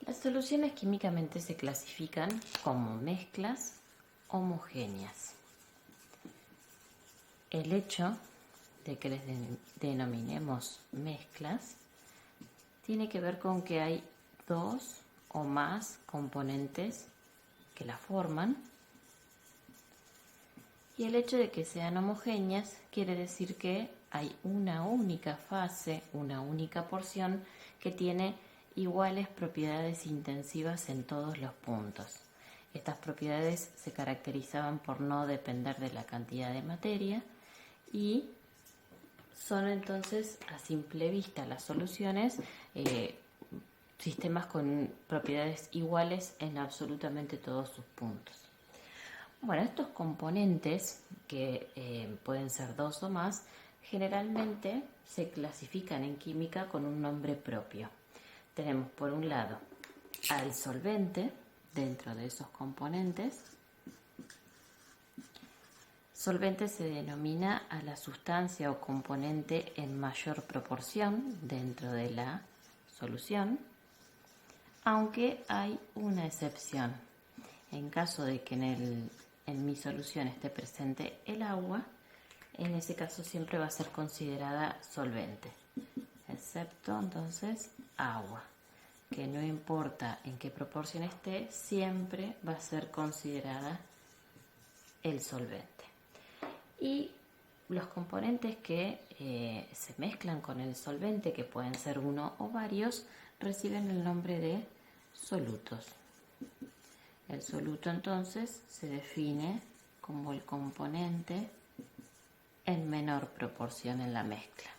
Las soluciones químicamente se clasifican como mezclas homogéneas. El hecho de que les denominemos mezclas tiene que ver con que hay dos o más componentes que la forman, y el hecho de que sean homogéneas quiere decir que hay una única fase, una única porción que tiene iguales propiedades intensivas en todos los puntos. Estas propiedades se caracterizaban por no depender de la cantidad de materia y son entonces a simple vista las soluciones sistemas con propiedades iguales en absolutamente todos sus puntos. Bueno, estos componentes, que pueden ser dos o más, generalmente se clasifican en química con un nombre propio. Tenemos por un lado al solvente dentro de esos componentes. Solvente se denomina a la sustancia o componente en mayor proporción dentro de la solución, aunque hay una excepción. En caso de que en mi solución esté presente el agua, en ese caso siempre va a ser considerada solvente, excepto entonces agua, que no importa en qué proporción esté, siempre va a ser considerada el solvente. Y los componentes que se mezclan con el solvente, que pueden ser uno o varios, reciben el nombre de solutos. El soluto entonces se define como el componente en menor proporción en la mezcla.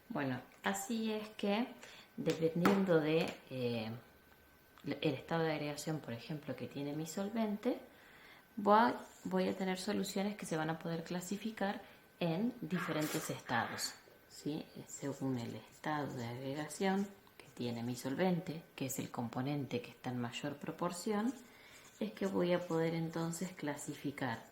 Bueno, así es que dependiendo de el estado de agregación, por ejemplo, que tiene mi solvente, voy a tener soluciones que se van a poder clasificar en diferentes estados, ¿sí? Según el estado de agregación que tiene mi solvente, que es el componente que está en mayor proporción, es que voy a poder entonces clasificar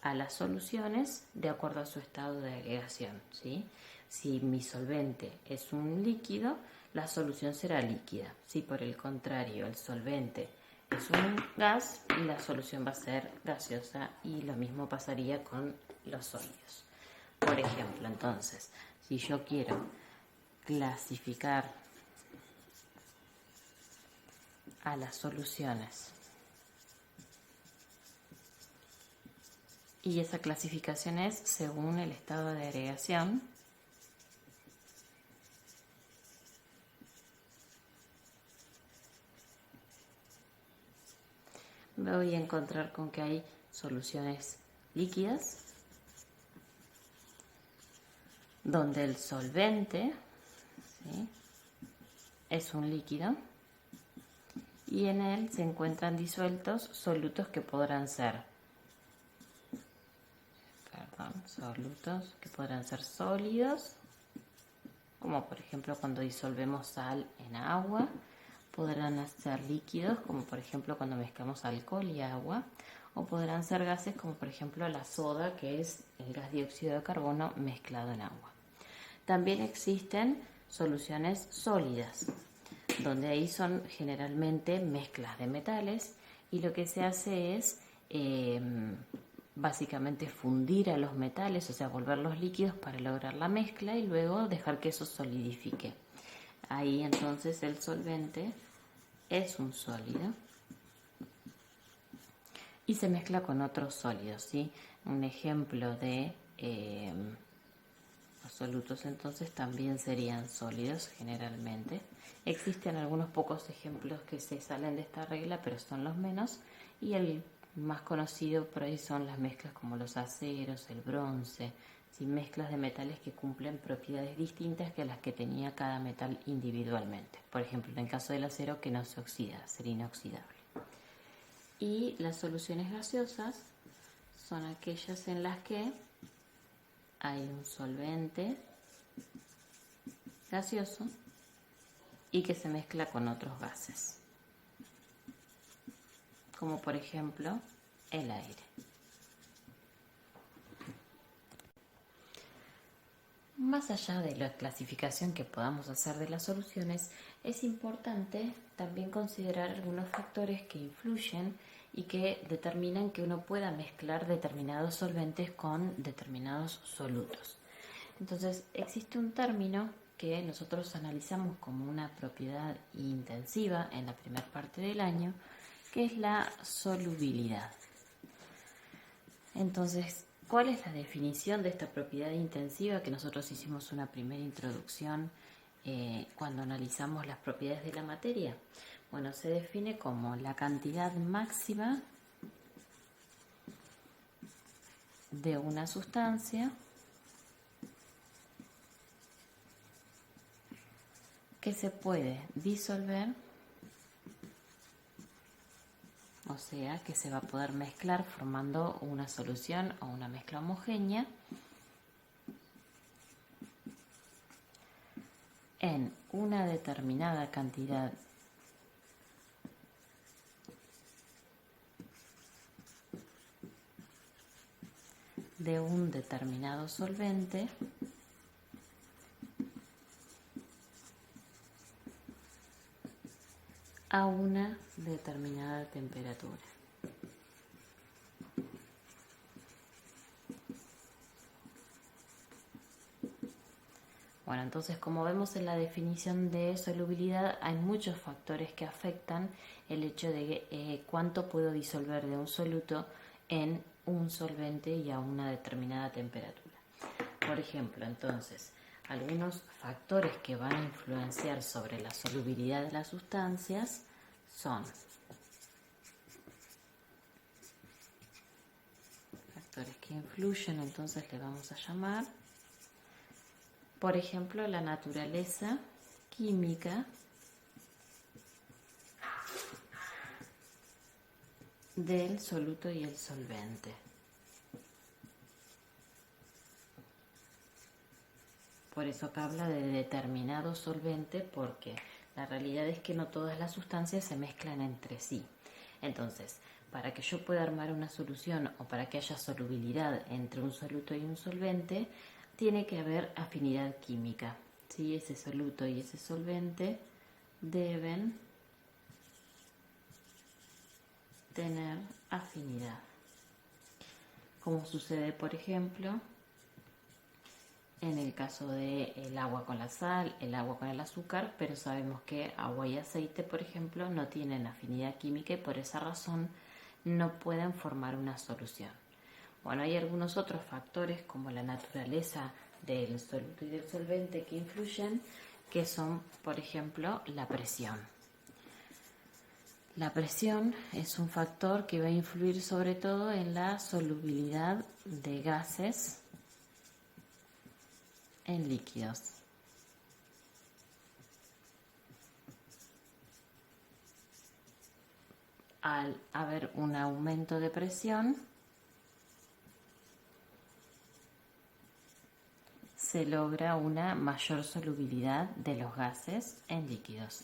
a las soluciones de acuerdo a su estado de agregación, ¿sí? Si mi solvente es un líquido, la solución será líquida. Si por el contrario el solvente es un gas, la solución va a ser gaseosa, y lo mismo pasaría con los sólidos. Por ejemplo, entonces, si yo quiero clasificar a las soluciones y esa clasificación es según el estado de agregación, me voy a encontrar con que hay soluciones líquidas donde el solvente, ¿sí?, es un líquido y en él se encuentran disueltos solutos que podrán ser sólidos, como por ejemplo cuando disolvemos sal en agua. Podrán ser líquidos, como por ejemplo cuando mezclamos alcohol y agua, o podrán ser gases, como por ejemplo la soda, que es el gas dióxido de carbono mezclado en agua. También existen soluciones sólidas, donde ahí son generalmente mezclas de metales, y lo que se hace es básicamente fundir a los metales, o sea, volverlos líquidos para lograr la mezcla y luego dejar que eso solidifique. Ahí entonces el solvente es un sólido y se mezcla con otros sólidos, ¿sí? Un ejemplo de los solutos entonces también serían sólidos generalmente. Existen algunos pocos ejemplos que se salen de esta regla, pero son los menos, y el más conocido por ahí son las mezclas como los aceros, el bronce, ¿sí? Mezclas de metales que cumplen propiedades distintas que las que tenía cada metal individualmente. Por ejemplo, en el caso del acero, que no se oxida, ser inoxidable. Y las soluciones gaseosas son aquellas en las que hay un solvente gaseoso y que se mezcla con otros gases, como por ejemplo el aire. Más allá de la clasificación que podamos hacer de las soluciones, es importante también considerar algunos factores que influyen y que determinan que uno pueda mezclar determinados solventes con determinados solutos. Entonces, existe un término que nosotros analizamos como una propiedad intensiva en la primera parte del año, que es la solubilidad. Entonces, ¿cuál es la definición de esta propiedad intensiva? Que nosotros hicimos una primera introducción cuando analizamos las propiedades de la materia. Bueno, se define como la cantidad máxima de una sustancia que se puede disolver, o sea, que se va a poder mezclar formando una solución o una mezcla homogénea en una determinada cantidad de un determinado solvente a una determinada temperatura. Bueno, entonces como vemos en la definición de solubilidad hay muchos factores que afectan el hecho de cuánto puedo disolver de un soluto en un solvente y a una determinada temperatura. Por ejemplo, entonces, algunos factores que van a influenciar sobre la solubilidad de las sustancias son factores que influyen, entonces le vamos a llamar, por ejemplo, la naturaleza química del soluto y el solvente. Por eso acá habla de determinado solvente, porque la realidad es que no todas las sustancias se mezclan entre sí. Entonces, para que yo pueda armar una solución o para que haya solubilidad entre un soluto y un solvente, tiene que haber afinidad química. ¿Sí? Ese soluto y ese solvente deben tener afinidad. Como sucede, por ejemplo, en el caso del agua con la sal, el agua con el azúcar, pero sabemos que agua y aceite, por ejemplo, no tienen afinidad química y por esa razón no pueden formar una solución. Bueno, hay algunos otros factores como la naturaleza del soluto y del solvente que influyen, que son, por ejemplo, la presión. La presión es un factor que va a influir sobre todo en la solubilidad de gases en líquidos. Al haber un aumento de presión, se logra una mayor solubilidad de los gases en líquidos.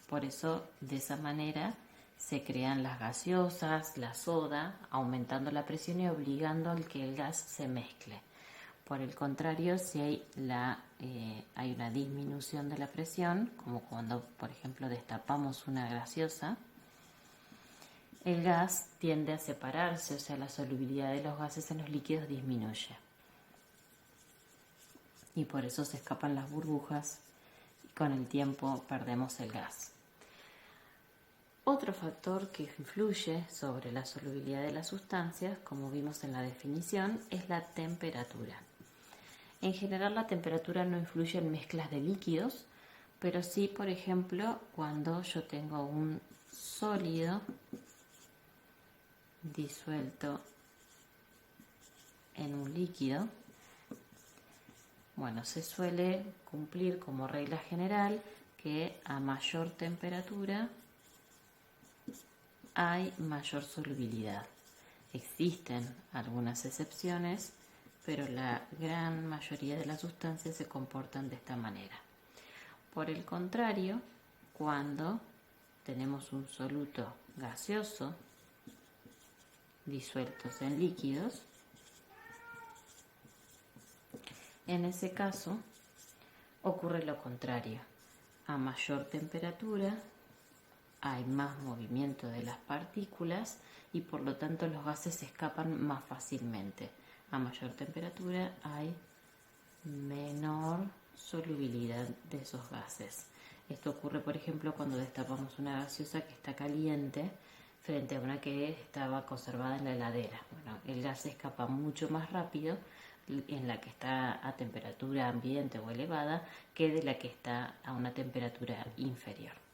Por eso, de esa manera, se crean las gaseosas, la soda, aumentando la presión y obligando al que el gas se mezcle. Por el contrario, si hay una disminución de la presión, como cuando, por ejemplo, destapamos una gaseosa, el gas tiende a separarse, o sea, la solubilidad de los gases en los líquidos disminuye. Y por eso se escapan las burbujas y con el tiempo perdemos el gas. Otro factor que influye sobre la solubilidad de las sustancias, como vimos en la definición, es la temperatura. En general, la temperatura no influye en mezclas de líquidos, pero sí, por ejemplo, cuando yo tengo un sólido disuelto en un líquido, bueno, se suele cumplir como regla general que a mayor temperatura hay mayor solubilidad. Existen algunas excepciones, pero la gran mayoría de las sustancias se comportan de esta manera. Por el contrario, cuando tenemos un soluto gaseoso disueltos en líquidos, En ese caso ocurre lo contrario. A mayor temperatura hay más movimiento de las partículas y por lo tanto los gases se escapan más fácilmente. A mayor temperatura hay menor solubilidad de esos gases. Esto ocurre, por ejemplo, cuando destapamos una gaseosa que está caliente frente a una que estaba conservada en la heladera. Bueno, el gas se escapa mucho más rápido en la que está a temperatura ambiente o elevada que de la que está a una temperatura inferior.